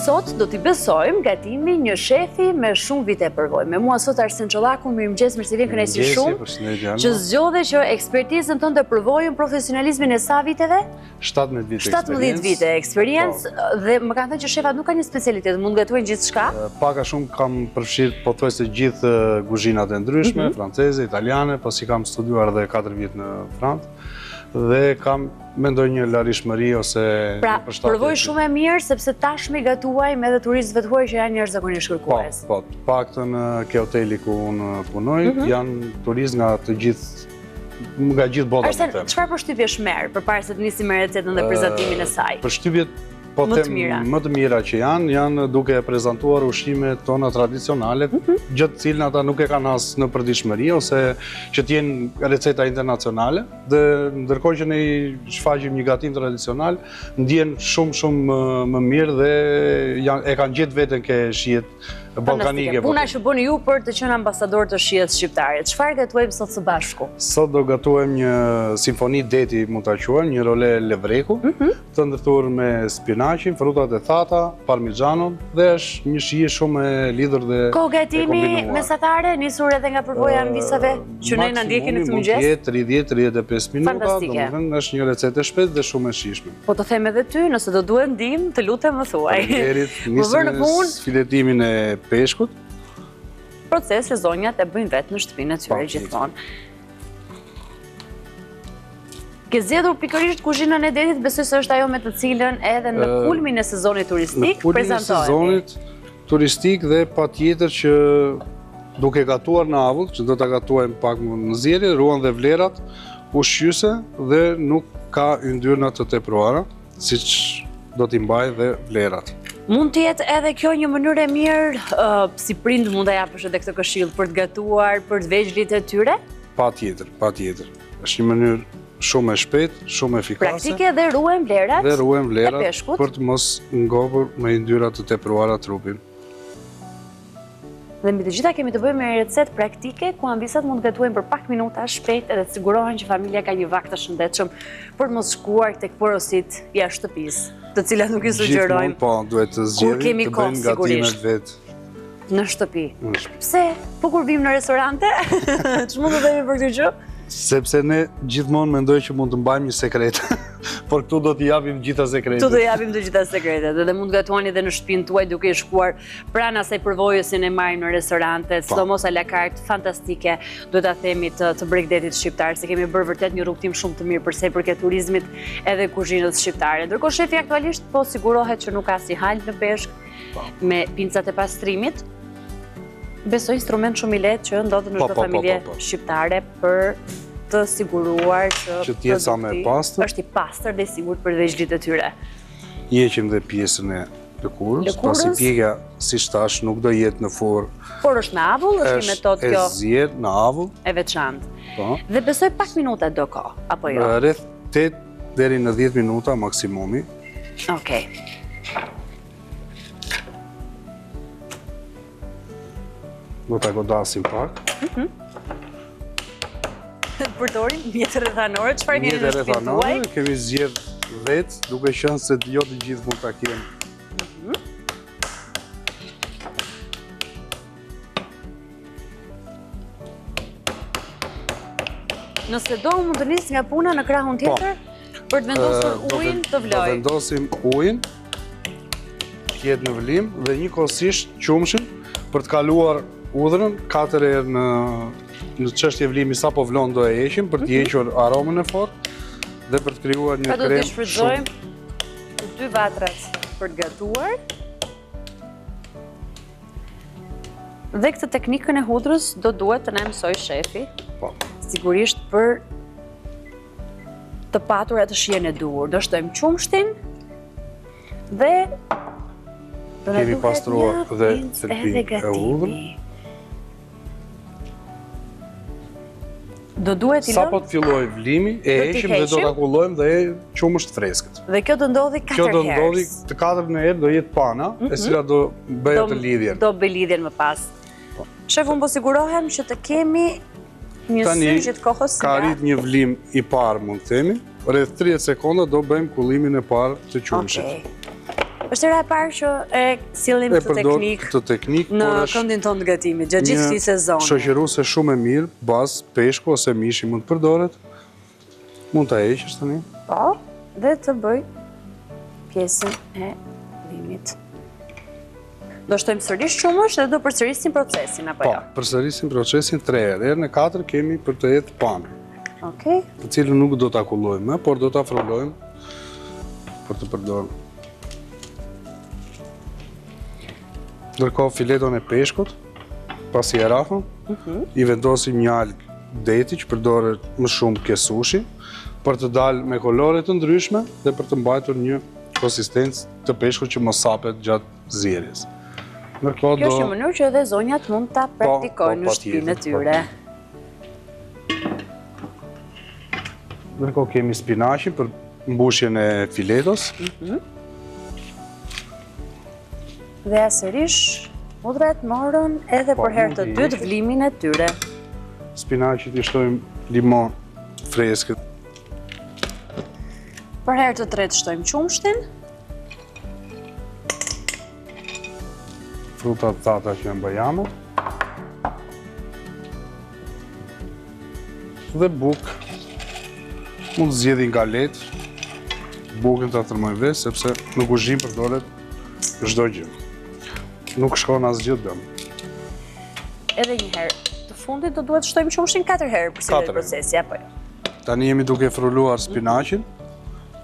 sot do t'i besojmë gatimi një shefi me shumë vite përvojë. Me mua sot Arsen Çollaku, mirëmëngjes, mirë se vjen, kënaqësi shumë. Që zgjodhe që ekspertizën tënde të përvojën, profesionalizmin e sa viteve? 17 vite 17 vite eksperiencë dhe më kanë thënë që shefat nuk ka një specialitet, mund gatojnë gjithçka? Pak a shumë kam përfshirë pothuajse gjithë kuzhinat e ndryshme, franceze, italiane, pasi kam studiuar edhe 4 vjet në Francë. Dhe kam mendoj një larishmëri ose pra, përvoj shumë e mirë, sepse tashmë i gatuajmë edhe turistëve të huaj që janë jashtëzakonisht kërkues. Po, paktën ke hoteli ku unë punoj, janë turistë nga gjithë bota. Arsen, çfarë përshtypjesh merr përpara se të nisim me recetën dhe prezantimin e saj? Përshtypjet po them më të mira që janë duke prezentuar ushqimet tona tradicionale, gjëtë cilën ata nuk e kanë as në përditshmëri ose që t'jenë receta internacionale, dhe ndërkohë që ne i shfaqim një gatim tradicional, ndjen shumë më mirë dhe e kanë gjetë veten ke shijet balkanike. Puna që bëni ju për të qenë ambasador të shijes shqiptare. Çfarë gatuajmë sot së bashku? Sot do gatuajmë një simfoni deti, mund ta quajmë, një role levreku, të ndërtuar me spinaqin, frutat e thata, parmigianon, dhe është një shije shumë e lidhur dhe e kombinuar. Gatimi mesatare nisur edhe nga përvoja e mbisave që ne na ndjekin në këtë mëngjes? Maksimumi mund të jetë 30-35 minuta, domethënë është një recetë e shpejtë dhe shumë e shijshme. Po të them edhe ty, nëse do duhet ndihmë, të lutem më thuaj. Nisim me filetimin e peshkut. Proces që zonjat e bëjnë vetë në shtëpinë e tyre gjithmonë. Ke zgjedhur pikërisht kuzhinën e detit, besoj se është ajo me të cilën edhe në kulmin e sezonit turistik prezantohemi. Në kulmin e sezonit turistik dhe patjetër që duke gatuar në avull, që do ta gatuajmë pak më në zgjedhje, ruan dhe vlerat ushqyese dhe nuk ka yndyrna të tepruara, siç do t'i mbaj dhe vlerat. Mund të jetë edhe kjo një mënyrë e mirë, si prind mund ta japësh edhe këtë këshill për të gatuar për të vegjëlit e tyre? Patjetër. Është një mënyrë shumë e shpejtë, shumë efikase. Praktike dhe ruajmë vlerat. Dhe ruajmë vlerat për të mos ngopur me yndyra të tepruara trupin. Dhe mbi të gjitha kemi të bëjmë me recetë praktike ku ambisat mund të gatuajnë për pak minuta shpejt edhe të sigurohen që familja ka një vakt të shëndetshëm për të mos shkuar tek porosit jashtë shtëpisë, të cilat nuk i sugjerojmë. Gjithmonë po, duhet të zgjedhim të bëjmë gatimet vetë. Në shtëpi. Pse? Po kur vim në restorante, ç'mund të themi për këtë gjë? Sepse ne gjithmonë mendoj që mund të mbajmë një sekret, por këtu do t'i japim gjitha sekretet. Këtu do japim të gjitha sekretet, dhe mund gatuani edhe në shtëpinë tuaj duke i shkuar pranë asaj përvojës që ne marrim në restorante, sidomos a la carte fantastike, duhet ta themi të Bregdetit shqiptar, se kemi bërë vërtet një rrugtim shumë të mirë për sa i përket turizmit edhe kuzhinës shqiptare. Ndërkohë shefi aktualisht po sigurohet që nuk ka si halë në peshk me pincat e pastrimit. Besoj instrument shumë i lehtë që ndodhet në çdo familje shqiptare për të siguruar që të jetë sa më pastër. Është i pastër dhe i sigurt për vegjëlit e tyre. Heqim dhe pjesën e lëkurës, pasi pjekja, siç thash, nuk do jetë në forë. Por është në avull, është një metodë kjo. Është e zgjedhur në avull. E veçantë. Dhe besoj pak minuta do kohë, apo jo? Rreth 8 deri në 10 minuta maksimumi. Okej. Do ta godasim pak. Përdorim mjete rrethanore, çfarë keni në shtëpinë tuaj? Kemi zgjedh vetë, duke qenë se jo të gjithë mund ta kenë. Nëse do mund të nis nga puna në krahun tjetër për të vendosur ujin të vloj. Do vendosim ujin, jetë në vlim dhe njëkohësisht qumshin për të kaluar udhërën 4 herë në çështje vlimi sa po vlon do e heqim për të hequr aromën e fortë dhe për të krijuar një krem. Do të shfrytëzojmë të 2 vatrat për të gatuar. Dhe këtë teknikën e hudrës do duhet të na mësoj shefi. Po. Sigurisht për të patur atë shijen e duhur. Do shtojmë qumshtin dhe kemi pastruar dhe thelbin e hudrës. Do duhet i lëmë? Sa po të filloj vlimi, e heqim dhe do të akullojmë dhe qumësht freskët. Dhe kjo do ndodhi 4 herë. Kjo do ndodhi të 4 herë, do jetë pana, e cila do bëjë të lidhjen. Do bëj lidhjen më pas. Shef, unë po sigurohem që të kemi një syrgjit kohës ka arrit një vlim i parë, mund të themi. Rreth 30 sekonda do bëjmë kullimin e parë të qumshit. Është era e parë që e sillim këtë teknik në këndin tonë të gatimit, gjatë gjithë këtij sezoni. Shoqëruese shumë e mirë, bazë peshku ose mishi mund të përdoret. Mund ta heqësh tani. Po, dhe të bëj pjesën e limit. Do shtojmë sërish qumësh dhe do përsërisim procesin, apo jo? Po, përsërisim procesin 3 herë. Herën e 4 kemi për të jetë panë. Okej. Të cilën nuk do ta kullojmë, por do ta frulojmë për të përdorur. Ndërkohë fileton e peshkut, pasi e rrafëm, i vendosim një algë deti që përdoret më shumë ke sushi, për të dalë me kolore të ndryshme dhe për të mbajtur një konsistencë të peshkut që mos sapet gjatë zierjes. Kjo është një mënyrë që edhe zonjat mund ta praktikojnë në shtëpinë e tyre. Ndërkohë kemi spinaqin për mbushjen e filetos. Dhe sërish hudrat morën edhe për herë të dytë vlimin e tyre. Spinaqit i shtojmë limon freskët. Për herë të tretë shtojmë qumshtin. Frutat thata që janë bajame. Dhe bukë. Mund të zgjedhin galet. Bukën ta tërmojmë vesh sepse në kuzhinë përdoret çdo gjë. Nuk shkon asgjë dëm. Edhe një herë të fundit do duhet shtojmë qumshin 4 herë për cilën procesi apo jo. Tani jemi duke fruluar spinaqin,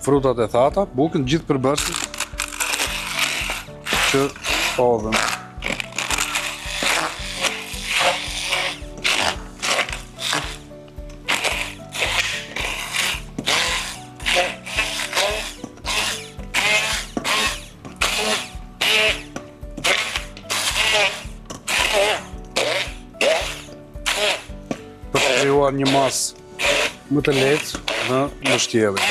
frutat e thata, bukën, gjithë përbërësit që hodhëm. Për të krijuar një masë më të lehtë në mbështjellje.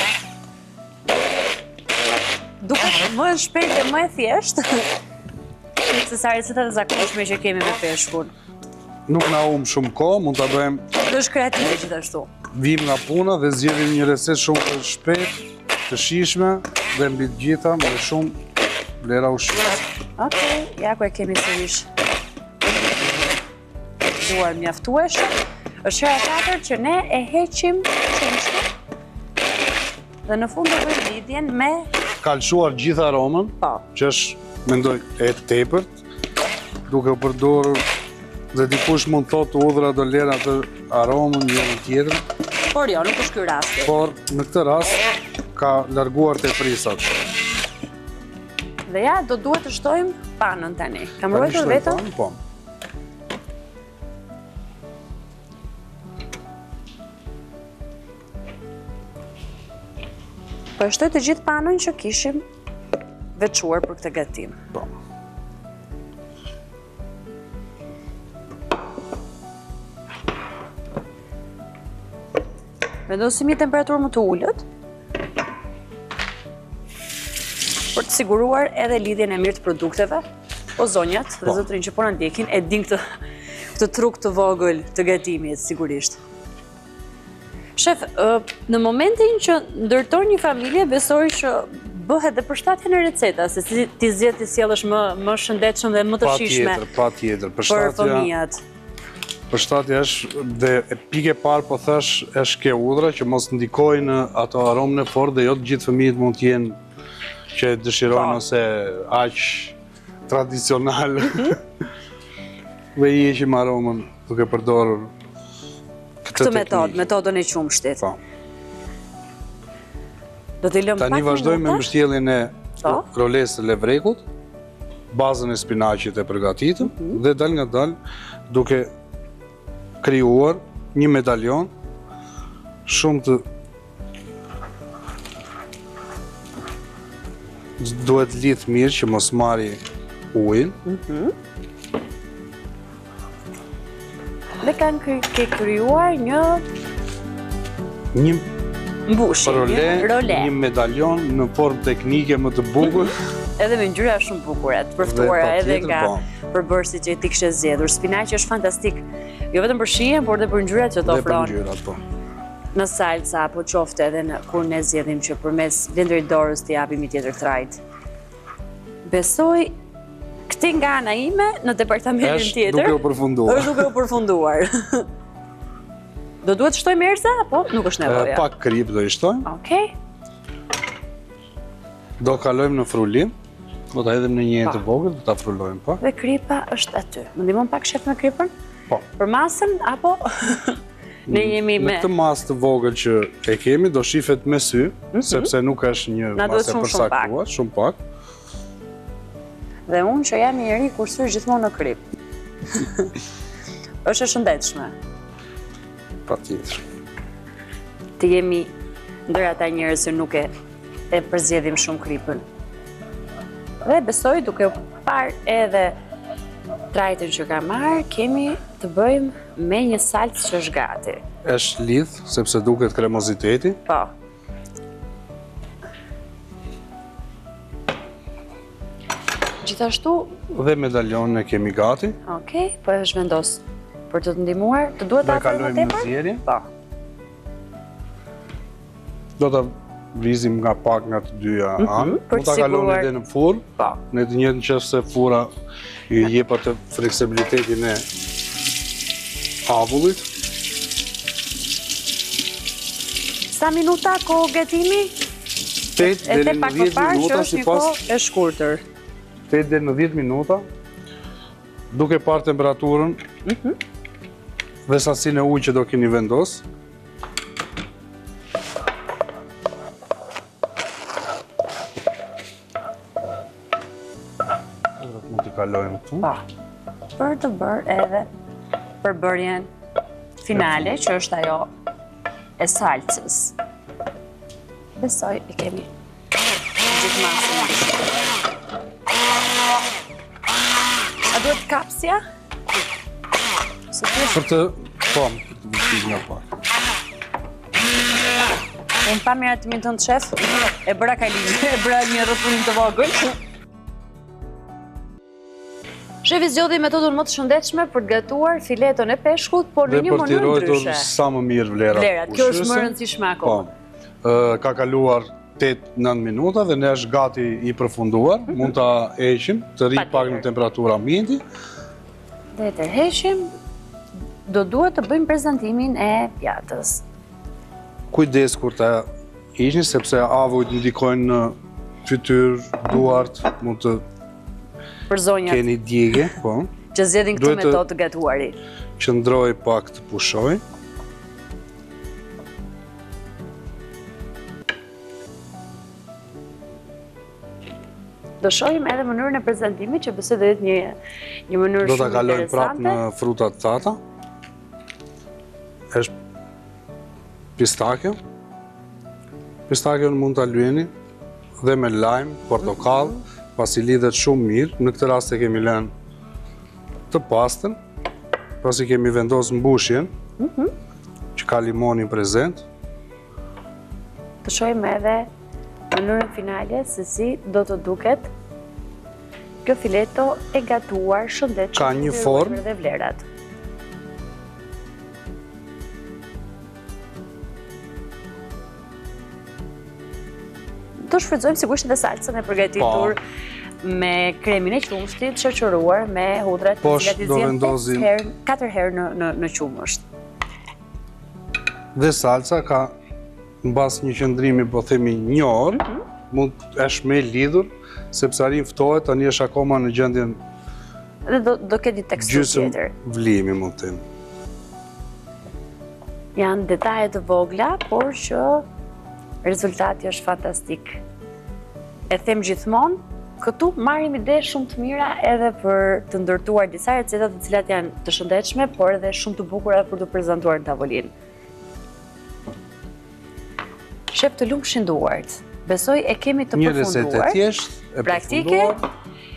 Duket më shpejt e më e thjeshtë se sa recetat e zakonshme që kemi me peshkun. Nuk na humb shumë kohë, mund ta bëjmë. Është kreative gjithashtu. Vim nga puna dhe zgjedhim një recetë shumë të shpejtë, të shijshme dhe mbi të gjitha me shumë vlera ushqime. Okej, ja ku e kemi sërish. Duar mjaftueshëm. Është hera 4 që ne e heqim qumshtin. Dhe në fund do bëjmë lidhjen me Kalçuar gjithë aromën, që është, mendoj, e tepërt, duke u përdorur dhe dikush mund thotë udhra do lera të aromën njëri tjetër. Por jo, nuk është ky rasti. Por në këtë rast ka larguar teprisat. Dhe ja, do duhet të shtojmë panën tani. Kam ruajtur vetëm? Po. Po e shtoj të gjithë panën që kishim veçuar për këtë gatim. Po. Vendosim një temperaturë më të ulët për të siguruar edhe lidhjen e mirë të produkteve. O zonjat dhe zotrin që po na ndjekin e din këtë truk të vogël të gatimit sigurisht. Shef, në momentin që ndërton një familje, besoj që bëhet dhe përshtatje në receta, se si ti zgjedh të sjellësh më shëndetshëm dhe më të shijshme. Patjetër, për fëmijët. Përshtatja është dhe pike parë po thash është ke udhra që mos ndikojnë në ato aromën e fortë dhe jo të gjithë fëmijët mund të jenë që dëshirojnë ose aq tradicional. Dhe i heqim aromën duke përdorur këtë metodën e qumshtit. Do t'i lëmë pak minuta. Tani vazhdojmë me mbështjelljen e rolesë levrekut, bazën e spinaqit e përgatitur dhe dal nga dal duke krijuar një medaljon shumë të duhet lidh mirë që mos marrë ujin. Dhe kanë krijuar një mbushje, një medaljon në formë teknike më të bukur. Edhe me ngjyra shumë bukura, të përftuara edhe nga përbërësit që ti kishe zgjedhur. Spinaqi është fantastik, jo vetëm për shijen, por edhe për ngjyrat që të ofron. Dhe për ngjyrat, po. Në salsa apo qofte edhe kur ne zgjedhim që përmes blenderit dorës t'i japim një tjetër trajt. Besoj këti nga ana ime në departamentin tjetër. Duke u përfunduar. Është duke u përfunduar. Do duhet të shtojmë erëza apo nuk është nevoja? Pak krip do i shtojmë. Okej. Do kalojmë në frulim. Do ta hedhim në një të vogël, do ta frulojmë pak. Dhe kripa është aty. Më ndihmon pak shef me kripën? Po. Për masën apo ne jemi me në këtë masë të vogël që e kemi do shifet me sy, sepse nuk është një masë e përcaktuar, shumë pak. Dhe unë që jam i ri kur syr gjithmonë në krip. Është e shëndetshme. Patjetër. Të jemi ndër ata njerëz që nuk e përzjedhim shumë kripën. Dhe besoj duke u parë edhe trajtën që ka marrë, kemi të bëjmë me një salcë që është gati. Është lidh, sepse duket kremoziteti. Po. Gjithashtu... Dhe medaljonin e kemi gati. Okej, po e zhvendos. Për të të ndihmuar, të duhet ta afrojmë më tepër? Në zjerje. Po. Do ta vrizim nga pak nga të dyja anë. Për ta kaloni edhe në furrë. Po. Në të njëjtën nëse furra i jep atë fleksibilitetin e avullit. Sa minuta kohë gatimi? 8 deri në 10 minuta sipas e shkurtër. 8 deri në 10 minuta. Duke parë temperaturën dhe sasinë e ujit që do keni vendos. Mund t'i kalojmë këtu. Po. Për të bërë edhe përbërjen finale, që është ajo e salcës. Besoj e kemi gjithë masën. A duhet kapsja? Për të, po, të vështirë nga pak. Unë pa mirë atimin të në shef, e bëra kalimin, e bëra një rrëpunim të vogël. Shefi zgjodhi metodën më të shëndetshme për të gatuar fileton e peshkut, por në një mënyrë ndryshe. Dhe për t'i ruajtur sa më mirë vlerat. Vlerat, kjo është më rëndësishme akoma. Po, ka kaluar 8-9 minuta dhe ne është gati i përfunduar. Mund t'a heqim, të rrit pak në temperaturë ambienti. Dhe të heqim, do duhet të bëjmë prezantimin e pjatës. Kujdes kur t'a heqni, sepse avujt ndikojnë në fytyrë, duart, mund të për zonjat keni djegje, po. Që zgjedhin këtë metodë të gatuari. Qëndroj pak të pushoj. Do shohim edhe mënyrën e prezantimit që besoj do jetë një mënyrë shumë interesante. Do ta kalojmë prapë në frutat tata. Është pistakjo. Pistakion mund ta lyeni dhe me lajm, portokall, pasi lidhet shumë mirë. Në këtë rast e kemi lënë të pastën, pasi kemi vendosur mbushjen, që ka limonin prezent. Të shohim edhe mënyrën finale se si do të duket kjo fileto e gatuar shëndetshëm. Ka një formë dhe vlerat. Do shfrytëzojmë sigurisht edhe salcën e përgatitur me kremin e qumshtit, shoqëruar me hudrat të cilat i zjem 4 herë në qumësht. Dhe salca ka mbas një qëndrimi, po themi 1 orë, mund është me lidhur, sepse arin ftohet, tani është akoma në gjendjen dhe do ketë një teksturë tjetër. Gjysmë vlimi, mund të themi. Janë detaje të vogla, por që rezultati është fantastik. E them gjithmonë, këtu marrim ide shumë të mira edhe për të ndërtuar disa receta të cilat janë të shëndetshme, por edhe shumë të bukura për të prezantuar në tavolinë. Shef, të lumshin duart. Besoj e kemi të përfunduar. Një recetë e thjeshtë, e praktike,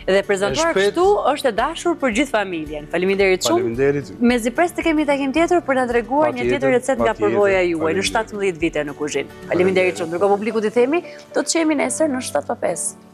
dhe prezantuar kështu është e dashur për gjithë familjen. Faleminderit shumë. Faleminderit. Mezi pres të kemi takim tjetër për na treguar një tjetër recetë nga përvoja juaj në 17 vite në kuzhinë. Faleminderit shumë. Ndërkohë publikut i themi, do të qemi nesër në 7:05.